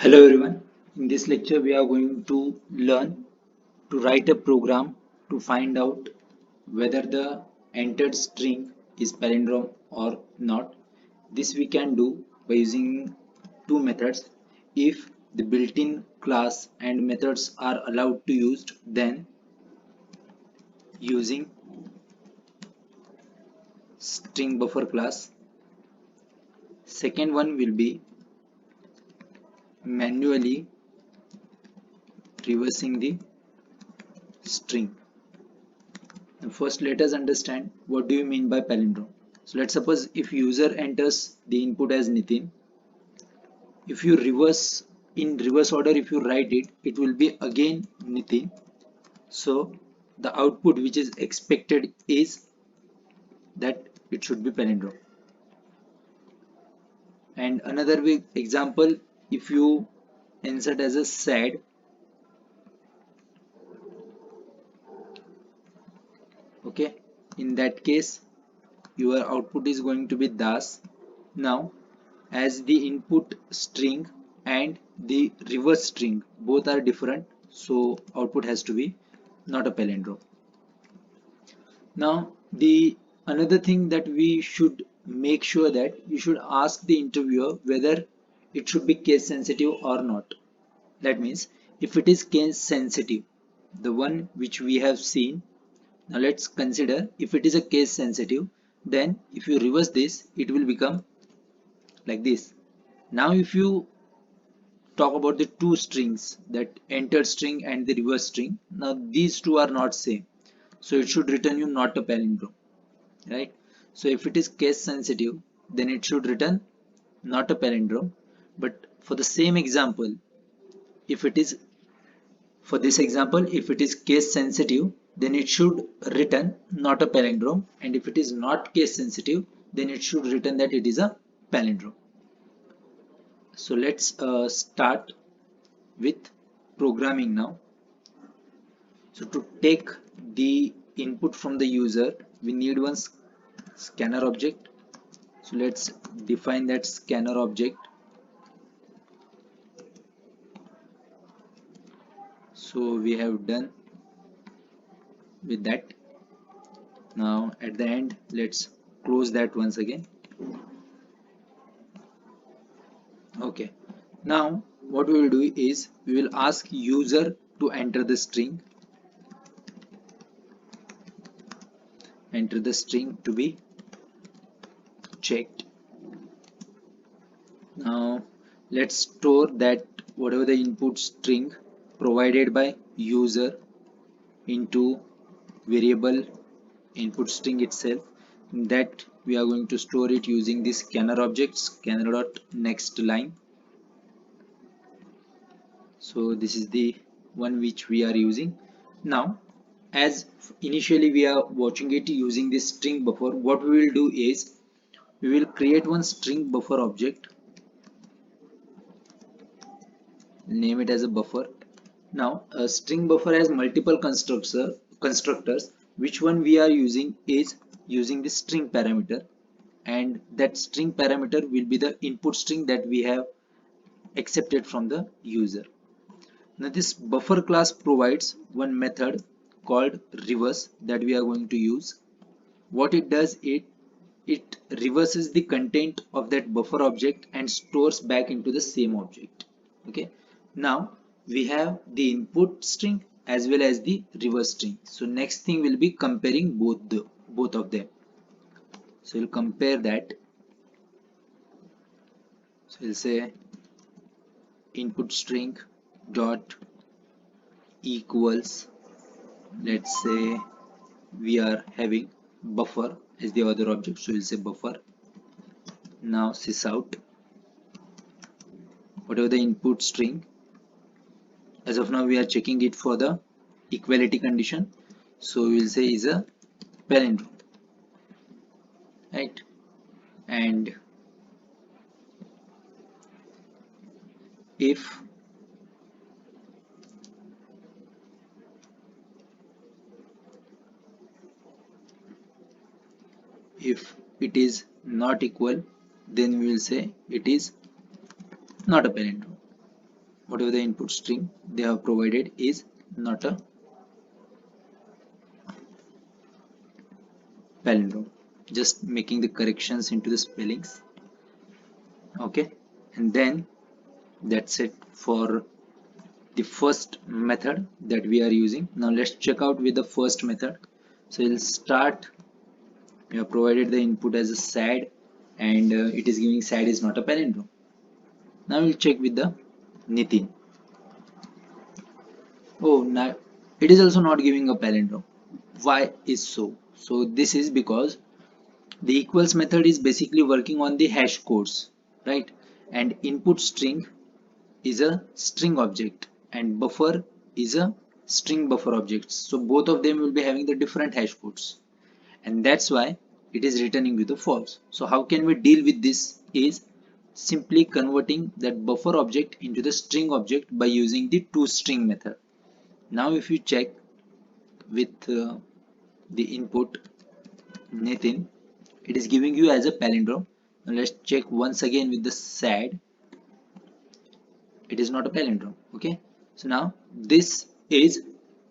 Hello everyone. In this lecture, we are going to learn to write a program to find out whether the entered string is palindrome or not. This we can do by using two methods. If the built-in class and methods are allowed to use, then using string buffer class. Second one will be manually reversing the string. First, let us understand what do you mean by palindrome. So let's suppose if user enters the input as Nitin, if you reverse in reverse order, if you write it, it will be again Nitin. So the output which is expected is that it should be palindrome. And another way example, if you insert as a sad, okay, in that case your output is going to be das. Now as the input string and the reverse string both are different, so output has to be not a palindrome. Now the another thing that we should make sure that you should ask the interviewer whether it should be case sensitive or not. That means if it is case sensitive, the one which we have seen, now let's consider if it is a case sensitive, then if you reverse this it will become like this. Now if you talk about the two strings, that entered string and the reverse string, now these two are not same, so it should return you not a palindrome, right? So if it is case sensitive, then it should return not a palindrome. But for the same example, if it is for this example, if it is case sensitive, then it should return not a palindrome, and if it is not case sensitive, then it should return that it is a palindrome. So let's start with programming now. So to take the input from the user, we need one scanner object. So let's define that scanner object. So we have done with that. Now at the end, let's close that once again. Okay. Now what we will do is we will ask user to enter the string to be checked. Now let's store that whatever the input string provided by user into variable input string itself, that we are going to store it using this scanner object, scanner dot next line. So this is the one which we are using. Now as initially we are watching it using this string buffer, what we will do is we will create one string buffer object, name it as a buffer. Now a string buffer has multiple constructors. Which one we are using is using the string parameter, and that string parameter will be the input string that we have accepted from the user. Now this buffer class provides one method called reverse that we are going to use. What it does, it reverses the content of that buffer object and stores back into the same object. Okay. Now we have the input string as well as the reverse string. So next thing will be comparing both of them. So we'll compare that. So we'll say input string dot equals, let's say we are having buffer as the other object, so we'll say buffer. Now sys out whatever the input string. As of now we are checking it for the equality condition, so we'll say is a palindrome, right? And if it is not equal, then we will say it is not a palindrome. whatever the input string they have provided is not a palindrome. Just making the corrections into the spellings. Okay, and then that's it for the first method that we are using. Now let's check out with the first method. So we'll start. We have provided the input as a sad, and it is giving sad is not a palindrome. Now we'll check with the Nitin. Oh, now it is also not giving a palindrome. Why is so? So this is because the equals method is basically working on the hash codes, right? And input string is a string object and buffer is a string buffer object. So both of them will be having the different hash codes, and that's why it is returning with a false. So how can we deal with this is simply converting that buffer object into the string object by using the toString method. Now if you check with the input Nathan, it is giving you as a palindrome. Now let's check once again with the sad. It is not a palindrome. Okay, so now this is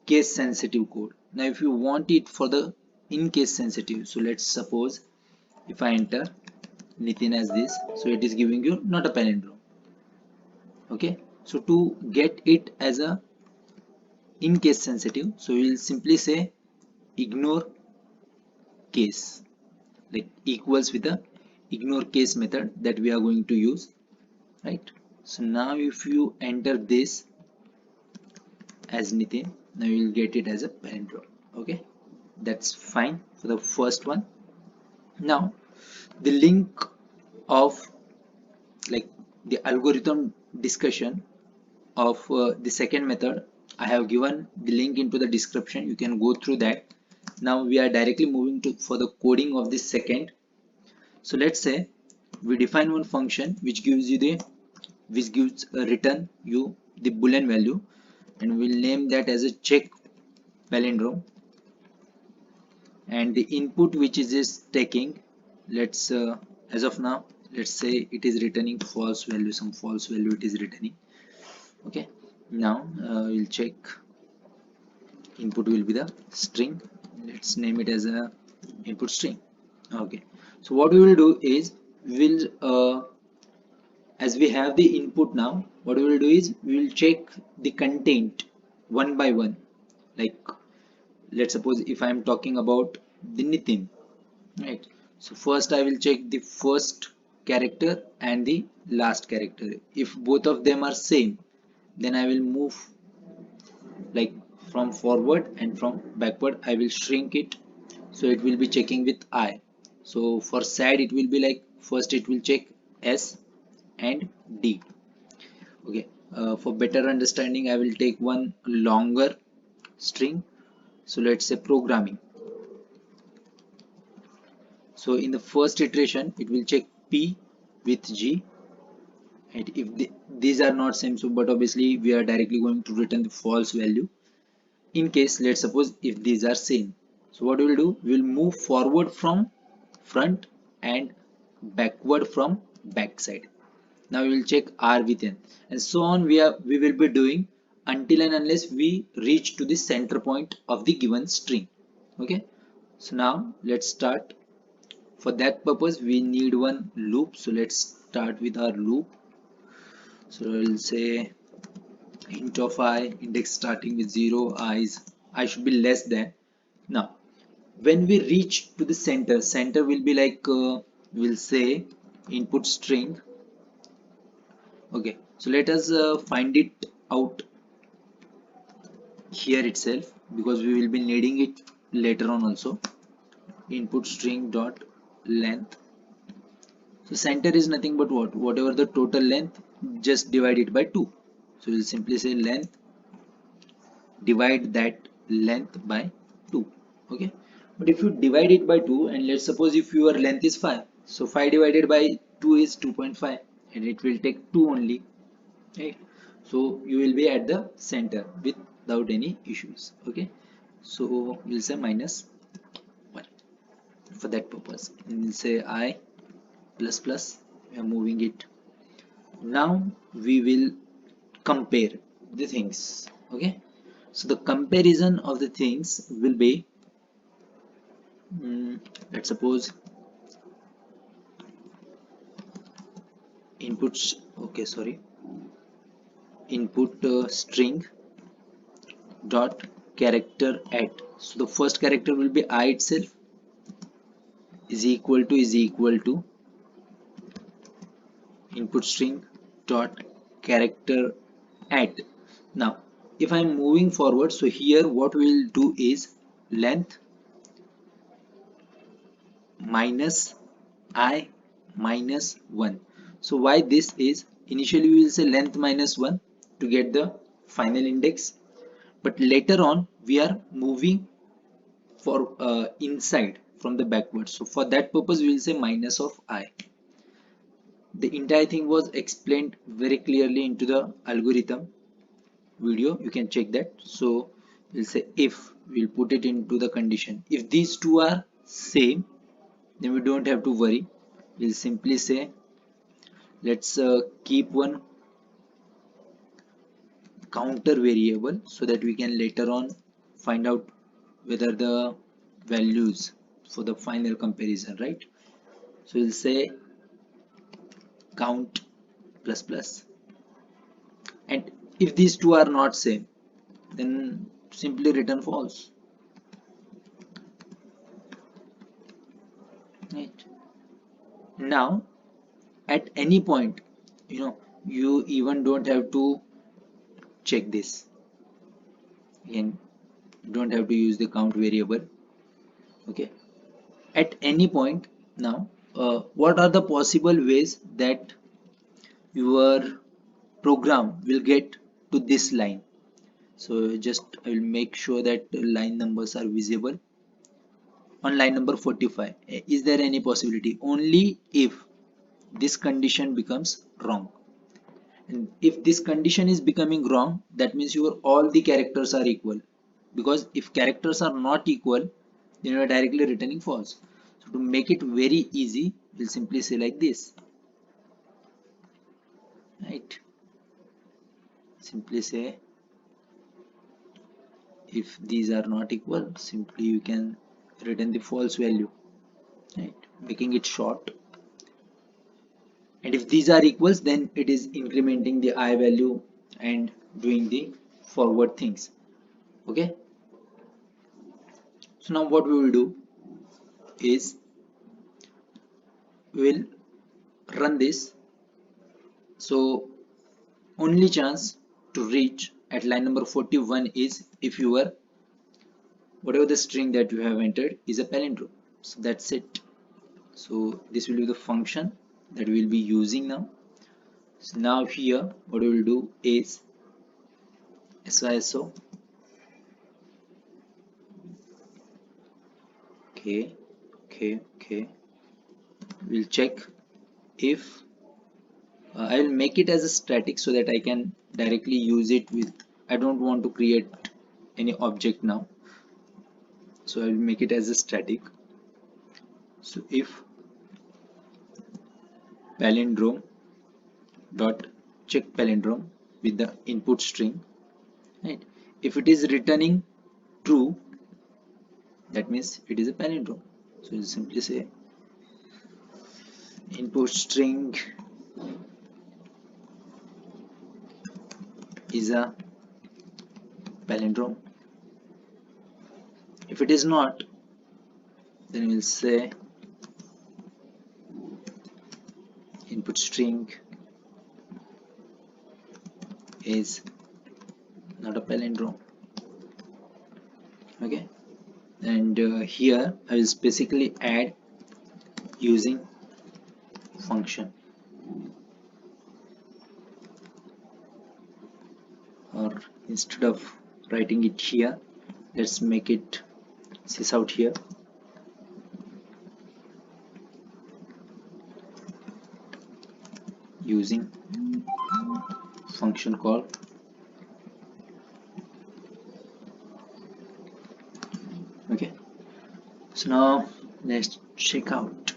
case sensitive code. Now if you want it for the in case sensitive, so let's suppose if I enter Nitin as this, so it is giving you not a palindrome. Okay, so to get it as a in case sensitive, so we will simply say ignore case, like equals with a ignore case method that we are going to use, right? So now if you enter this as Nitin, now you will get it as a palindrome. Okay, that's fine for the first one. Now the link of like the algorithm discussion of the second method, I have given the link into the description. You can go through that. Now we are directly moving to for the coding of the second. So let's say we define one function which gives a return you the boolean value, and we'll name that as a check palindrome, and the input which is taking, let's as of now let's say it is returning false value, some false value it is returning. Okay, now we'll check input will be the string. Let's name it as a input string. Okay, so what we will do is we'll as we have the input now, what we will do is we will check the content one by one. Like let's suppose if I am talking about the Nitin, right? So first I will check the first character and the last character. If both of them are same, then I will move like from forward, and from backward I will shrink it, so it will be checking with I. So for sad it will be like first it will check S and D. Okay, for better understanding I will take one longer string. So let's say programming. So in the first iteration it will check P with G, and if these are not same, so but obviously we are directly going to return the false value. In case let's suppose if these are same, so what we will do, we will move forward from front and backward from back side. Now we will check R with N, and so on we will be doing until and unless we reach to the center point of the given string. Okay, so now let's start. For that purpose we need one loop, so let's start with our loop. So we'll say int of I, index starting with 0, I should be less than. Now when we reach to the center will be like we'll say input string. Okay, so let us find it out here itself, because we will be needing it later on also. Input string dot length. So center is nothing but whatever the total length, just divide it by 2. So we'll simply say length, divide that length by 2. Okay, but if you divide it by 2, and let's suppose if your length is 5, so 5 divided by 2 is 2.5, and it will take 2 only, right? So you will be at the center without any issues. Okay, so we'll say -1 for that purpose, and we'll say I plus plus, we are moving it. Now we will compare the things. Okay, so the comparison of the things will be, let's suppose, inputs, okay, sorry, input string dot character at. So the first character will be I itself, is equal to input string dot character at. Now if I'm moving forward, so here what we'll do is length minus I minus 1. So why this is, initially we will say length minus 1 to get the final index, but later on we are moving for inside from the backwards, so for that purpose we will say minus of I. The entire thing was explained very clearly into the algorithm video, you can check that. So we'll say if, we'll put it into the condition, if these two are same, then we don't have to worry. We'll simply say let's keep one counter variable so that we can later on find out whether the values for the final comparison, right? So we'll say count plus plus, and if these two are not same, then simply return false, right? Now at any point, you even don't have to check this again, you don't have to use the count variable. Okay, at any point. Now what are the possible ways that your program will get to this line? So just I will make sure that the line numbers are visible. On line number 45, is there any possibility? Only if this condition becomes wrong. And if this condition is becoming wrong, that means your all the characters are equal. Because if characters are not equal, then you are directly returning false. So to make it very easy, we'll simply say like this, right? Simply say if these are not equal, simply you can return the false value, right? Making it short. And if these are equals, then it is incrementing the I value and doing the forward things. Okay, so now what we will do is we will run this. So only chance to reach at line number 41 is if your whatever the string that you have entered is a palindrome. So that's it. So this will be the function that we will be using now. So now here what we will do is SYSO. Okay, we'll check if I will make it as a static so that I can directly use it with, I don't want to create any object now, so I will make it as a static. So if palindrome dot check palindrome with the input string, right? If it is returning true, that means it is a palindrome. So you simply say input string is a palindrome. If it is not, then we'll say input string is not a palindrome. Okay, and here I will basically add using function, or instead of writing it here, let's make it sys out here. Using function call. Okay, so now let's check out.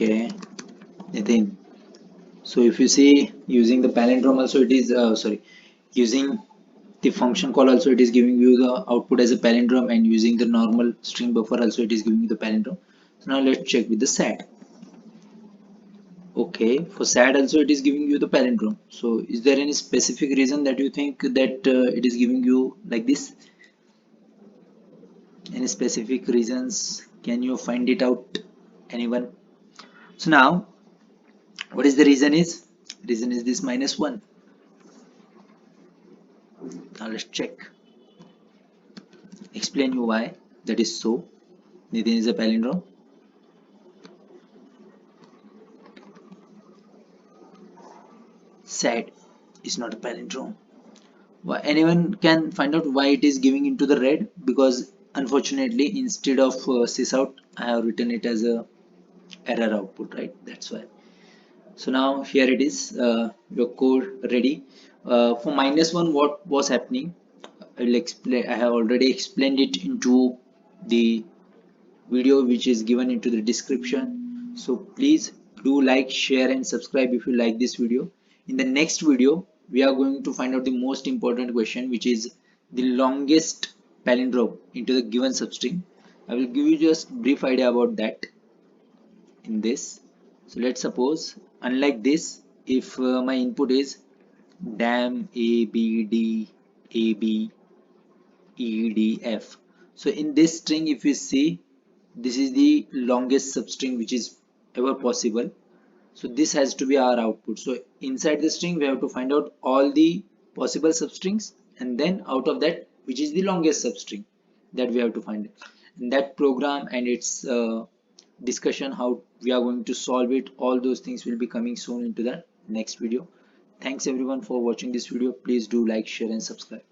Okay, Nitin. So if you see using the palindrome also it is sorry, using the function call also it is giving you the output as a palindrome, and using the normal string buffer also it is giving you the palindrome. So now let's check with the SAT. Okay, for SAT also it is giving you the palindrome. So is there any specific reason that you think that it is giving you like this? Any specific reasons? Can you find it out? Anyone? So now what is the reason is? Reason is this -1. Now let's check. Explain you why that is so. Nitin is a palindrome. SAT is not a palindrome. Why, anyone can find out why it is giving into the red? Because unfortunately instead of sysout I have written it as a error output, right? That's why. So now here it is, your code ready. For -1 what was happening, I will explain. I have already explained it into the video which is given into the description. So please do like, share and subscribe if you like this video. In the next video we are going to find out the most important question, which is the longest palindrome into the given substring. I will give you just brief idea about that in this. So let's suppose unlike this, if my input is dam a b d a b e d f. So in this string if you see, this is the longest substring which is ever possible. So this has to be our output. So inside the string we have to find out all the possible substrings, and then out of that which is the longest substring that we have to find. And that program and its discussion how we are going to solve it, all those things will be coming soon into the next video. Thanks everyone for watching this video. Please do like, share and subscribe.